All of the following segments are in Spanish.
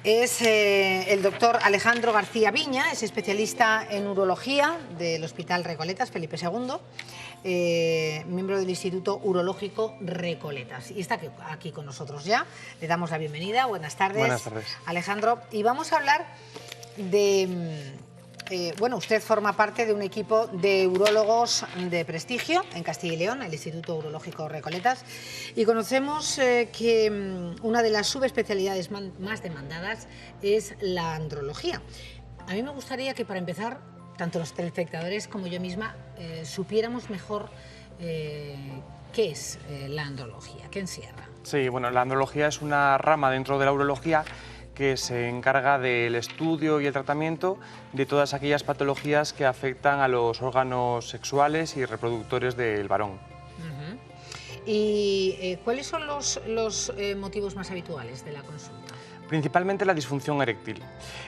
Es el doctor Alejandro García Viña, es especialista en urología del Hospital Recoletas, Felipe II, miembro del Instituto Urológico Recoletas. Y está aquí con nosotros ya. Le damos la bienvenida. Buenas tardes. Buenas tardes, Alejandro. Y vamos a hablar de... bueno, usted forma parte de un equipo de urólogos de prestigio en Castilla y León, el Instituto Urológico Recoletas, y conocemos que una de las subespecialidades más demandadas es la andrología. A mí me gustaría que, para empezar, tanto los telespectadores como yo misma supiéramos mejor qué es la andrología, qué encierra. Sí, bueno, la andrología es una rama dentro de la urología que se encarga del estudio y el tratamiento de todas aquellas patologías que afectan a los órganos sexuales y reproductores del varón. ¿Y cuáles son los motivos más habituales de la consulta? Principalmente la disfunción eréctil.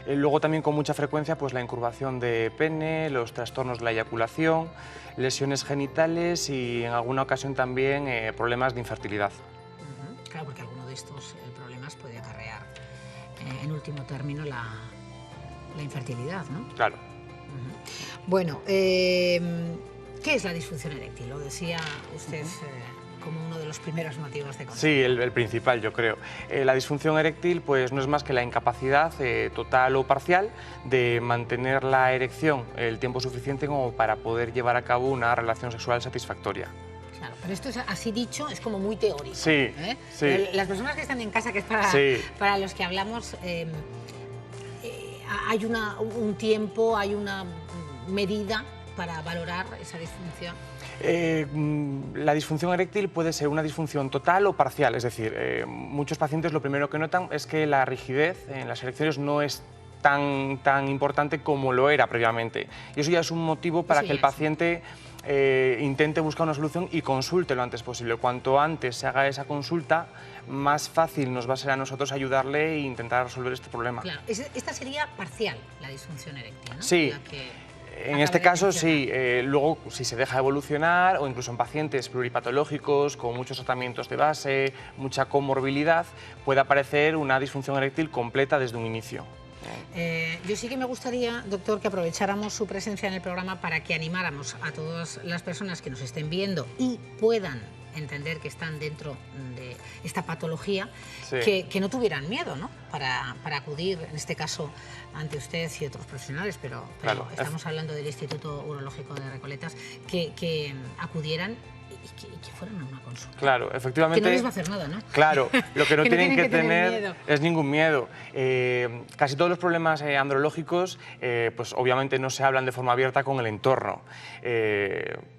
Luego también con mucha frecuencia pues la incurvación de pene, los trastornos de la eyaculación, lesiones genitales y en alguna ocasión también problemas de infertilidad. Claro, porque alguno de estos problemas puede acarrear en último término la infertilidad, ¿no? Claro. Bueno, ¿qué es la disfunción eréctil? Lo decía usted como uno de los primeros motivos de consulta. Sí, el principal, yo creo. La disfunción eréctil pues, no es más que la incapacidad total o parcial de mantener la erección el tiempo suficiente como para poder llevar a cabo una relación sexual satisfactoria. Claro, pero esto es, así dicho, es como muy teórico. Sí, sí. Las personas que están en casa, que es para los que hablamos, hay un tiempo, hay una medida para valorar esa disfunción. La disfunción eréctil puede ser una disfunción total o parcial, es decir, muchos pacientes lo primero que notan es que la rigidez en las erecciones no es tan importante como lo era previamente. Y eso ya es un motivo para que el paciente intente buscar una solución y consulte lo antes posible. Cuanto antes se haga esa consulta, más fácil nos va a ser a nosotros ayudarle e intentar resolver este problema. Claro, esta sería parcial, la disfunción eréctil, ¿no? Sí. En este caso sí, luego si se deja evolucionar o incluso en pacientes pluripatológicos con muchos tratamientos de base, mucha comorbilidad, puede aparecer una disfunción eréctil completa desde un inicio. Yo sí que me gustaría, doctor, que aprovecháramos su presencia en el programa para que animáramos a todas las personas que nos estén viendo y puedan entender que están dentro de esta patología, sí, que no tuvieran miedo, ¿no? Para acudir, en este caso, ante usted y otros profesionales, pero claro, estamos hablando del Instituto Urológico de Recoletas, que acudieran y que fueran a una consulta. Claro, efectivamente. Que no les va a hacer nada, ¿no? Claro, lo que no tienen que tener miedo. Es ningún miedo. Casi todos los problemas andrológicos, pues obviamente no se hablan de forma abierta con el entorno,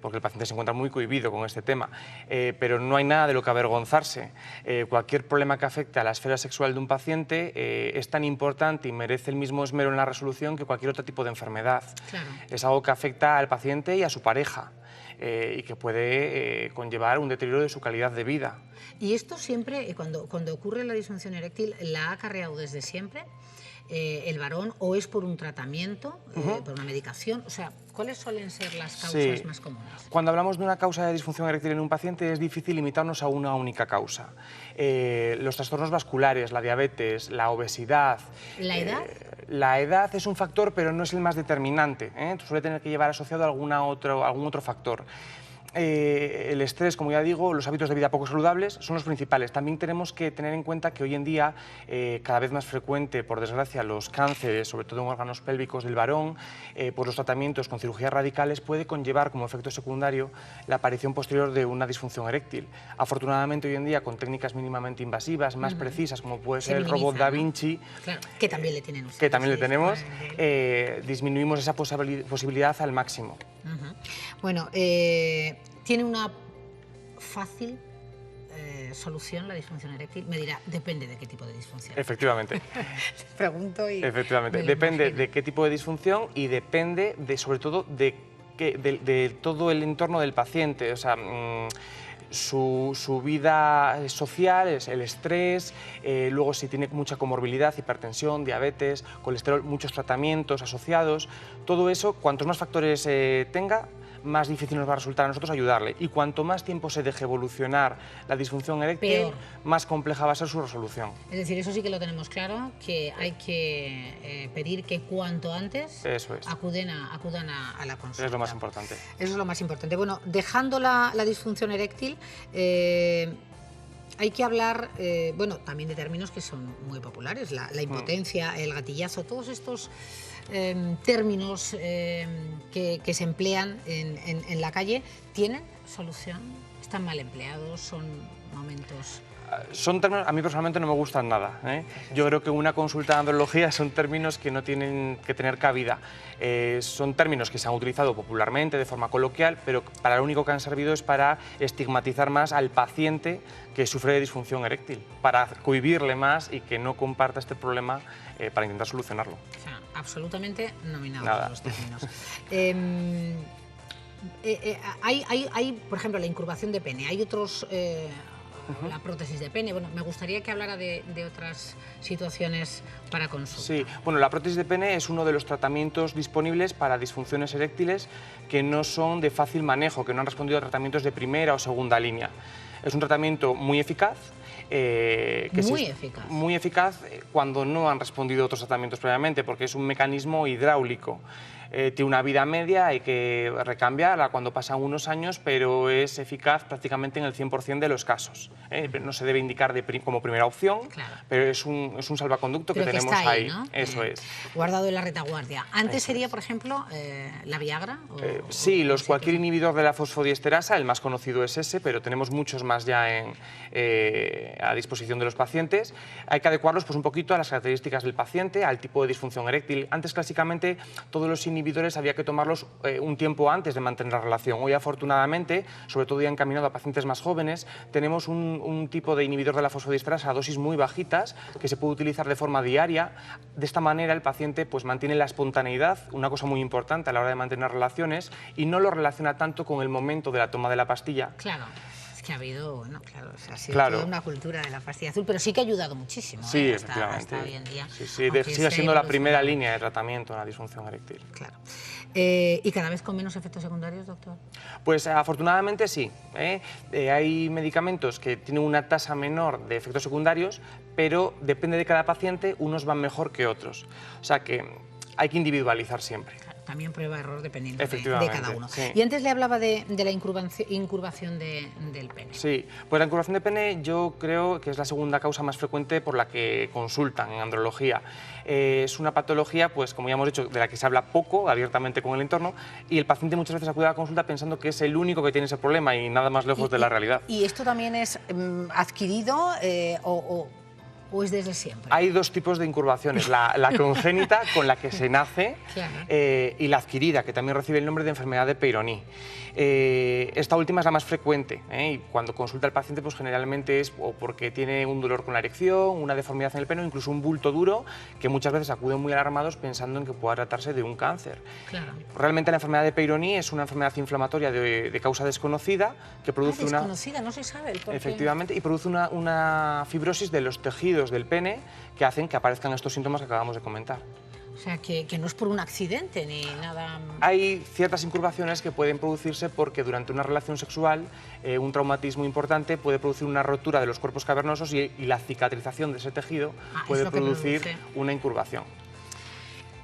porque el paciente se encuentra muy cohibido con este tema, pero no hay nada de lo que avergonzarse. Cualquier problema que afecte a la esfera sexual de un paciente es tan importante y merece el mismo esmero en la resolución que cualquier otro tipo de enfermedad. Claro. Es algo que afecta al paciente y a su pareja. Y que puede conllevar un deterioro de su calidad de vida. ¿Y esto siempre, cuando ocurre la disfunción eréctil, la ha acarreado desde siempre el varón, o es por un tratamiento, por una medicación? O sea, ¿cuáles suelen ser las causas más comunes? Cuando hablamos de una causa de disfunción eréctil en un paciente es difícil limitarnos a una única causa. Los trastornos vasculares, la diabetes, la obesidad... ¿La edad? La edad es un factor, pero no es el más determinante, suele tener que llevar asociado algún otro factor. El estrés, como ya digo, los hábitos de vida poco saludables son los principales. También tenemos que tener en cuenta que hoy en día, cada vez más frecuente, por desgracia, los cánceres, sobre todo en órganos pélvicos del varón, pues los tratamientos con cirugías radicales puede conllevar como efecto secundario la aparición posterior de una disfunción eréctil. Afortunadamente hoy en día, con técnicas mínimamente invasivas, más precisas, como puede ser el robot Da Vinci, claro, que también le tienen ustedes, que también le tenemos, disminuimos esa posibilidad al máximo. Bueno, ¿tiene una fácil solución la disfunción eréctil? Me dirá, depende de qué tipo de disfunción. Efectivamente. Pregunto y... Efectivamente, depende de qué tipo de disfunción y depende, sobre todo, de todo el entorno del paciente. O sea, su vida social, el estrés, luego si tiene mucha comorbilidad, hipertensión, diabetes, colesterol, muchos tratamientos asociados, todo eso, cuantos más factores tenga, más difícil nos va a resultar a nosotros ayudarle. Y cuanto más tiempo se deje evolucionar la disfunción eréctil, peor, más compleja va a ser su resolución. Es decir, eso sí que lo tenemos claro, que hay que pedir que cuanto antes acudan a la consulta. Es lo más importante. Eso es lo más importante. Bueno, dejando la disfunción eréctil, hay que hablar, bueno, también de términos que son muy populares, la impotencia, el gatillazo, todos estos términos que se emplean en la calle, ¿tienen solución? ¿Están mal empleados? ¿Son momentos...? Son términos, a mí personalmente no me gustan nada, ¿eh? Yo creo que una consulta de andrología son términos que no tienen que tener cabida. Son términos que se han utilizado popularmente de forma coloquial, pero para lo único que han servido es para estigmatizar más al paciente que sufre de disfunción eréctil, para cohibirle más y que no comparta este problema para intentar solucionarlo. O sea, absolutamente nominados los términos. Hay, por ejemplo, la incurvación de pene, hay otros... la prótesis de pene. Bueno, me gustaría que hablara de otras situaciones para consulta. Sí, bueno, la prótesis de pene es uno de los tratamientos disponibles para disfunciones eréctiles que no son de fácil manejo, que no han respondido a tratamientos de primera o segunda línea. Es un tratamiento muy eficaz. Muy eficaz cuando no han respondido a otros tratamientos previamente, porque es un mecanismo hidráulico. Tiene una vida media, hay que recambiarla cuando pasan unos años, pero es eficaz prácticamente en el 100% de los casos. No se debe indicar como primera opción, pero es un salvaconducto que tenemos ahí, ¿no? Eso es. Guardado en la retaguardia. Antes sería, por ejemplo, la Viagra. Sí, cualquier inhibidor de la fosfodiesterasa, el más conocido es ese, pero tenemos muchos más ya a disposición de los pacientes. Hay que adecuarlos pues, un poquito a las características del paciente, al tipo de disfunción eréctil. Antes, clásicamente, todos los inhibidores había que tomarlos un tiempo antes de mantener la relación. Hoy, afortunadamente, sobre todo ya encaminado a pacientes más jóvenes, tenemos un tipo de inhibidor de la fosfodiesterasa a dosis muy bajitas que se puede utilizar de forma diaria. De esta manera, el paciente pues, mantiene la espontaneidad, una cosa muy importante a la hora de mantener relaciones, y no lo relaciona tanto con el momento de la toma de la pastilla. Claro. Que ha habido, bueno, claro, o sea, ha sido toda una cultura de la pastilla azul, pero sí que ha ayudado muchísimo. Sí, efectivamente. Hasta hoy en día. Sí, sigue siendo la primera línea de tratamiento en la disfunción eréctil. Claro. ¿Y cada vez con menos efectos secundarios, doctor? Pues afortunadamente sí. Hay medicamentos que tienen una tasa menor de efectos secundarios, pero depende de cada paciente, unos van mejor que otros. O sea que hay que individualizar siempre. También prueba-error dependiendo de cada uno. Sí. Y antes le hablaba de la incurvación del pene. Sí, pues la incurvación de pene yo creo que es la segunda causa más frecuente por la que consultan en andrología. Es una patología, pues como ya hemos dicho, de la que se habla poco abiertamente con el entorno, y el paciente muchas veces acude a la consulta pensando que es el único que tiene ese problema y nada más lejos de la realidad. ¿Y esto también es adquirido o es desde siempre? Hay dos tipos de incurvaciones, la congénita, con la que se nace, y la adquirida, que también recibe el nombre de enfermedad de Peyronie. Esta última es la más frecuente, y cuando consulta el paciente pues generalmente es o porque tiene un dolor con la erección, una deformidad en el pene, incluso un bulto duro, que muchas veces acuden muy alarmados pensando en que pueda tratarse de un cáncer. Realmente la enfermedad de Peyronie es una enfermedad inflamatoria de causa desconocida que produce desconocida, no se sabe el por qué. Efectivamente, y produce una fibrosis de los tejidos del pene que hacen que aparezcan estos síntomas que acabamos de comentar. O sea, que no es por un accidente ni nada... Hay ciertas incurvaciones que pueden producirse porque durante una relación sexual un traumatismo importante puede producir una rotura de los cuerpos cavernosos y la cicatrización de ese tejido puede producir una incurvación.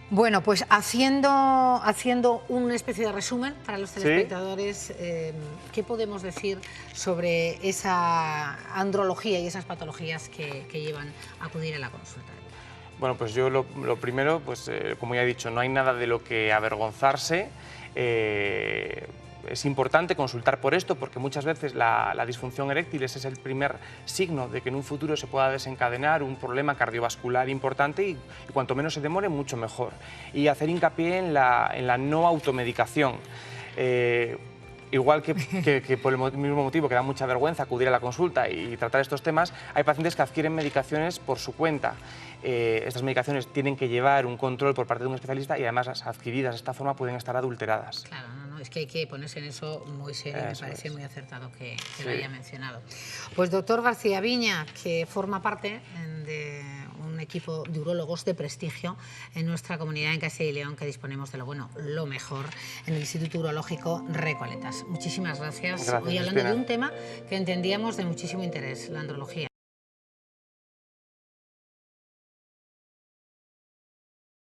Bueno, pues haciendo una especie de resumen para los telespectadores, ¿qué podemos decir sobre esa andrología y esas patologías que llevan a acudir a la consulta? Bueno, pues yo lo primero, pues como ya he dicho, no hay nada de lo que avergonzarse. Es importante consultar por esto porque muchas veces la disfunción eréctil es el primer signo de que en un futuro se pueda desencadenar un problema cardiovascular importante y cuanto menos se demore, mucho mejor. Y hacer hincapié en la no automedicación. Igual que por el mismo motivo que da mucha vergüenza acudir a la consulta y tratar estos temas, hay pacientes que adquieren medicaciones por su cuenta. Estas medicaciones tienen que llevar un control por parte de un especialista y además las adquiridas de esta forma pueden estar adulteradas. Claro, es que hay que ponerse en eso muy serio, me parece muy acertado que lo haya mencionado. Pues doctor García Viña, que forma parte de un equipo de urólogos de prestigio en nuestra comunidad en Castilla y León, que disponemos de lo bueno, lo mejor, en el Instituto Urológico Recoletas. Muchísimas gracias. Gracias, Hoy hablando Cristina. de un tema que entendíamos de muchísimo interés, la andrología.